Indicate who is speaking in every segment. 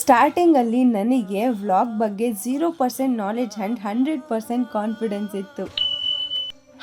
Speaker 1: ಸ್ಟಾರ್ಟಿಂಗಲ್ಲಿ ನನಗೆ ವ್ಲಾಗ್ ಬಗ್ಗೆ 0% ನಾಲೆಡ್ಜ್ ಆ್ಯಂಡ್ 100% ಕಾನ್ಫಿಡೆನ್ಸ್ ಇತ್ತು.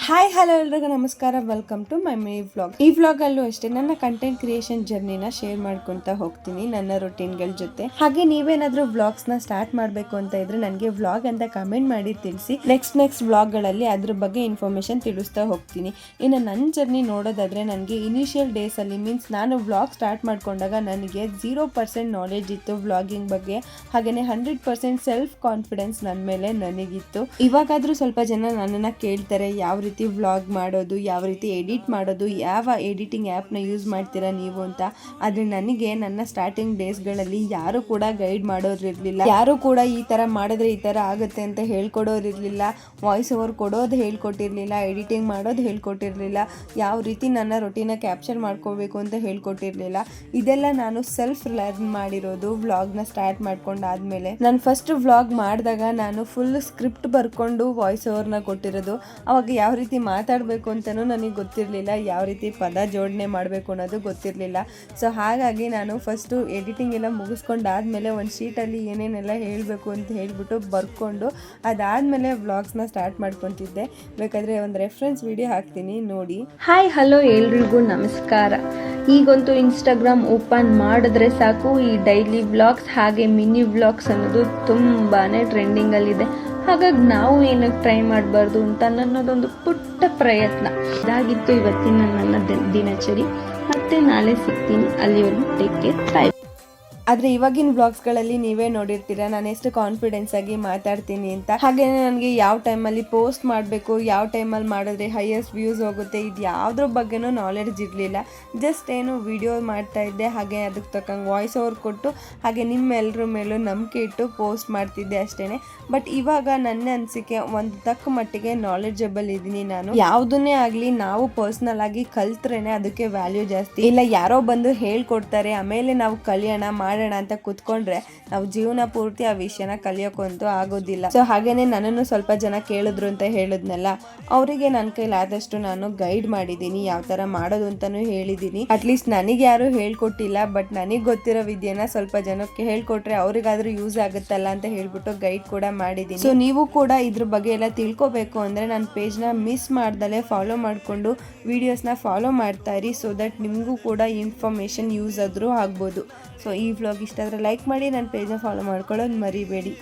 Speaker 1: ಹಾಯ್ ಹಲೋ ಎಲ್ರಿಗೂ ನಮಸ್ಕಾರ, ವೆಲ್ಕಮ್ ಟು ಮೈ ವ್ಲಾಗ್. ಈ ವ್ಲಾಗಲ್ಲೂ ಅಷ್ಟೇ ನನ್ನ ಕಂಟೆಂಟ್ ಕ್ರಿಯೇಷನ್ ಜರ್ನಿನ ಶೇರ್ ಮಾಡ್ಕೊತಾ ಹೋಗ್ತೀನಿ ನನ್ನ ರೊಟೀನ್ಗಳ ಜೊತೆ. ಹಾಗೆ ನೀವೇನಾದರೂ ವ್ಲಾಗ್ಸ್ನ ಸ್ಟಾರ್ಟ್ ಮಾಡಬೇಕು ಅಂತ ಇದ್ರೆ ನನಗೆ ವ್ಲಾಗ್ ಅಂತ ಕಮೆಂಟ್ ಮಾಡಿ ತಿಳಿಸಿ. ನೆಕ್ಸ್ಟ್ ವ್ಲಾಗ್ಗಳಲ್ಲಿ ಅದ್ರ ಬಗ್ಗೆ ಇನ್ಫಾರ್ಮೇಷನ್ ತಿಳಿಸ್ತಾ ಹೋಗ್ತೀನಿ. ಇನ್ನು ನನ್ನ ಜರ್ನಿ ನೋಡೋದಾದ್ರೆ ನನಗೆ ಇನಿಷಿಯಲ್ ಡೇಸಲ್ಲಿ ಮೀನ್ಸ್ ನಾನು ವ್ಲಾಗ್ ಸ್ಟಾರ್ಟ್ ಮಾಡ್ಕೊಂಡಾಗ ನನಗೆ 0% ನಾಲೆಡ್ಜ್ ಇತ್ತು ವ್ಲಾಗಿಂಗ್ ಬಗ್ಗೆ. ಹಾಗೆಯೇ 100% ಸೆಲ್ಫ್ ಕಾನ್ಫಿಡೆನ್ಸ್ ನನ್ನ ಮೇಲೆ ನನಗಿತ್ತು. ಇವಾಗಾದರೂ ಸ್ವಲ್ಪ ಜನ ನನ್ನನ್ನು ಕೇಳ್ತಾರೆ ಯಾವ ರೀತಿ ವ್ಲಾಗ್ ಮಾಡೋದು, ಯಾವ ರೀತಿ ಎಡಿಟ್ ಮಾಡೋದು, ಯಾವ ಎಡಿಟಿಂಗ್ ಆ್ಯಪ್ನ ಯೂಸ್ ಮಾಡ್ತೀರಾ ನೀವು ಅಂತ. ಆದರೆ ನನಗೆ ನನ್ನ ಸ್ಟಾರ್ಟಿಂಗ್ ಡೇಸ್ಗಳಲ್ಲಿ ಯಾರು ಕೂಡ ಗೈಡ್ ಮಾಡೋರಿರಲಿಲ್ಲ, ಯಾರು ಕೂಡ ಈ ಥರ ಮಾಡಿದ್ರೆ ಈ ಥರ ಆಗುತ್ತೆ ಅಂತ ಹೇಳ್ಕೊಡೋರಿರಲಿಲ್ಲ, ವಾಯ್ಸ್ ಓವರ್ ಕೊಡೋದು ಹೇಳ್ಕೊಟ್ಟಿರಲಿಲ್ಲ, ಎಡಿಟಿಂಗ್ ಮಾಡೋದು ಹೇಳ್ಕೊಟ್ಟಿರಲಿಲ್ಲ, ಯಾವ ರೀತಿ ನನ್ನ ರೊಟೀನ ಕ್ಯಾಪ್ಚರ್ ಮಾಡ್ಕೋಬೇಕು ಅಂತ ಹೇಳ್ಕೊಟ್ಟಿರಲಿಲ್ಲ. ಇದೆಲ್ಲ ನಾನು ಸೆಲ್ಫ್ ಲರ್ನ್ ಮಾಡಿರೋದು ವ್ಲಾಗ್ನ ಸ್ಟಾರ್ಟ್ ಮಾಡ್ಕೊಂಡಾದ್ಮೇಲೆ. ನಾನು ಫಸ್ಟ್ ವ್ಲಾಗ್ ಮಾಡಿದಾಗ ನಾನು ಫುಲ್ ಸ್ಕ್ರಿಪ್ಟ್ ಬರ್ಕೊಂಡು ವಾಯ್ಸ್ ಓವರ್ನ ಕೊಟ್ಟಿರೋದು. ಅವಾಗ ಯಾವ ರೀತಿ ಮಾತಾಡಬೇಕು ಅಂತಲೂ ನನಗೆ ಗೊತ್ತಿರಲಿಲ್ಲ, ಯಾವ ರೀತಿ ಪದ ಜೋಡಣೆ ಮಾಡಬೇಕು ಅನ್ನೋದು ಗೊತ್ತಿರಲಿಲ್ಲ. ಸೊ ಹಾಗಾಗಿ ನಾನು ಫಸ್ಟು ಎಡಿಟಿಂಗ್ ಎಲ್ಲ ಮುಗಿಸ್ಕೊಂಡಾದ್ಮೇಲೆ ಒಂದು ಶೀಟಲ್ಲಿ ಏನೇನೆಲ್ಲ ಹೇಳಬೇಕು ಅಂತ ಹೇಳಿಬಿಟ್ಟು ಬರ್ಕೊಂಡು ಅದಾದಮೇಲೆ ವ್ಲಾಗ್ಸ್ನ ಸ್ಟಾರ್ಟ್ ಮಾಡ್ಕೊತಿದ್ದೆ. ಬೇಕಾದರೆ ಒಂದು ರೆಫರೆನ್ಸ್ ವಿಡಿಯೋ ಹಾಕ್ತೀನಿ ನೋಡಿ. ಹಾಯ್ ಹಲೋ ಎಲ್ರಿಗೂ ನಮಸ್ಕಾರ. ಈಗಂತೂ ಇನ್ಸ್ಟಾಗ್ರಾಮ್ ಓಪನ್ ಮಾಡಿದ್ರೆ ಸಾಕು ಈ ಡೈಲಿ ವ್ಲಾಗ್ಸ್ ಹಾಗೆ ಮಿನಿ ವ್ಲಾಗ್ಸ್ ಅನ್ನೋದು ತುಂಬಾ ಟ್ರೆಂಡಿಂಗಲ್ಲಿದೆ. ಹಾಗಾಗಿ ನಾವು ಏನಕ್ಕೆ ಟ್ರೈ ಮಾಡಬಾರ್ದು ಅಂತ ನನ್ನದೊಂದು ಪುಟ್ಟ ಪ್ರಯತ್ನ ಇದಾಗಿತ್ತು ಇವತ್ತಿನ ನನ್ನ ದಿನಚರಿ. ಮತ್ತೆ ನಾಳೆ ಸಿಗ್ತೀನಿ, ಅಲ್ಲಿವರೆಗೂ ಟೇಕ್ ಕೇರ್, ಬೈ. ಆದರೆ ಇವಾಗಿನ ವ್ಲಾಗ್ಸ್ಗಳಲ್ಲಿ ನೀವೇ ನೋಡಿರ್ತೀರ ನಾನು ಎಷ್ಟು ಕಾನ್ಫಿಡೆನ್ಸ್ ಆಗಿ ಮಾತಾಡ್ತೀನಿ ಅಂತ. ಹಾಗೆಯೇ ನನಗೆ ಯಾವ ಟೈಮಲ್ಲಿ ಪೋಸ್ಟ್ ಮಾಡಬೇಕು, ಯಾವ ಟೈಮಲ್ಲಿ ಮಾಡಿದ್ರೆ ಹೈಯೆಸ್ಟ್ ವ್ಯೂಸ್ ಹೋಗುತ್ತೆ, ಇದು ಯಾವುದ್ರ ಬಗ್ಗೆನೂ ನಾಲೆಡ್ಜ್ ಇರಲಿಲ್ಲ. ಜಸ್ಟ್ ಏನು ವಿಡಿಯೋ ಮಾಡ್ತಾ ಇದ್ದೆ, ಹಾಗೆ ಅದಕ್ಕೆ ತಕ್ಕಂಗೆ ವಾಯ್ಸ್ ಓವರ್ ಕೊಟ್ಟು ಹಾಗೆ ನಿಮ್ಮೆಲ್ಲರ ಮೇಲೂ ನಂಬಿಕೆ ಇಟ್ಟು ಪೋಸ್ಟ್ ಮಾಡ್ತಿದ್ದೆ ಅಷ್ಟೇ. ಬಟ್ ಇವಾಗ ನನ್ನ ಅನಿಸಿಕೆ ಒಂದು ತಕ್ಕ ಮಟ್ಟಿಗೆ ನಾಲೆಡ್ಜಬಲ್ ಇದ್ದೀನಿ ನಾನು. ಯಾವುದನ್ನೇ ಆಗಲಿ ನಾವು ಪರ್ಸ್ನಲ್ ಆಗಿ ಕಲ್ತ್ರೇನೆ ಅದಕ್ಕೆ ವ್ಯಾಲ್ಯೂ ಜಾಸ್ತಿ. ಇಲ್ಲ ಯಾರೋ ಬಂದು ಹೇಳ್ಕೊಡ್ತಾರೆ ಆಮೇಲೆ ನಾವು ಕಲಿಯೋಣ ಮಾಡೋಣ ಅಂತ ಕೂತ್ಕೊಂಡ್ರೆ ನಾವು ಜೀವನ ಪೂರ್ತಿ ಆ ವಿಷಯನ ಕಲಿಯೋಕ್ಕಂತೂ ಆಗೋದಿಲ್ಲ. ಸೊ ಹಾಗೇನೆ ನನ್ನನ್ನು ಸ್ವಲ್ಪ ಜನ ಕೇಳಿದ್ರು ಅಂತ ಹೇಳಿದ್ನಲ್ಲ, ಅವರಿಗೆ ನನ್ನ ಕೈಲಾದಷ್ಟು ನಾನು ಗೈಡ್ ಮಾಡಿದ್ದೀನಿ, ಯಾವ ಥರ ಮಾಡೋದು ಅಂತಾನು ಹೇಳಿದ್ದೀನಿ. ಅಟ್ಲೀಸ್ಟ್ ನನಗೆ ಯಾರು ಹೇಳ್ಕೊಟ್ಟಿಲ್ಲ, ಬಟ್ ನನಗೆ ಗೊತ್ತಿರೋ ವಿದ್ಯೆನ ಸ್ವಲ್ಪ ಜನಕ್ಕೆ ಹೇಳ್ಕೊಟ್ರೆ ಅವ್ರಿಗಾದ್ರೂ ಯೂಸ್ ಆಗುತ್ತಲ್ಲ ಅಂತ ಹೇಳ್ಬಿಟ್ಟು ಗೈಡ್ ಕೂಡ ಮಾಡಿದ್ದೀನಿ. ಸೊ ನೀವು ಕೂಡ ಇದ್ರ ಬಗ್ಗೆ ಎಲ್ಲ ತಿಳ್ಕೊಬೇಕು ಅಂದರೆ ನನ್ನ ಪೇಜ್ನ ಮಿಸ್ ಮಾಡ್ದಲೇ ಫಾಲೋ ಮಾಡಿಕೊಂಡು ವಿಡಿಯೋಸ್ನ ಫಾಲೋ ಮಾಡ್ತಾ ಇರಿ. ಸೊ ದಟ್ ನಿಮಗೂ ಕೂಡ ಇನ್ಫಾರ್ಮೇಷನ್ ಯೂಸ್ ಆದರೂ ಆಗ್ಬೋದು. ಸೊ ಈ ವ್ಲಾಗ್ ಇಷ್ಟ ಆದರೆ ಲೈಕ್ ಮಾಡಿ, ನನ್ನ ಪೇಜ್ನ ಫಾಲೋ ಮಾಡ್ಕೊಳ್ಳೋದು ಮರಿಬೇಡಿ.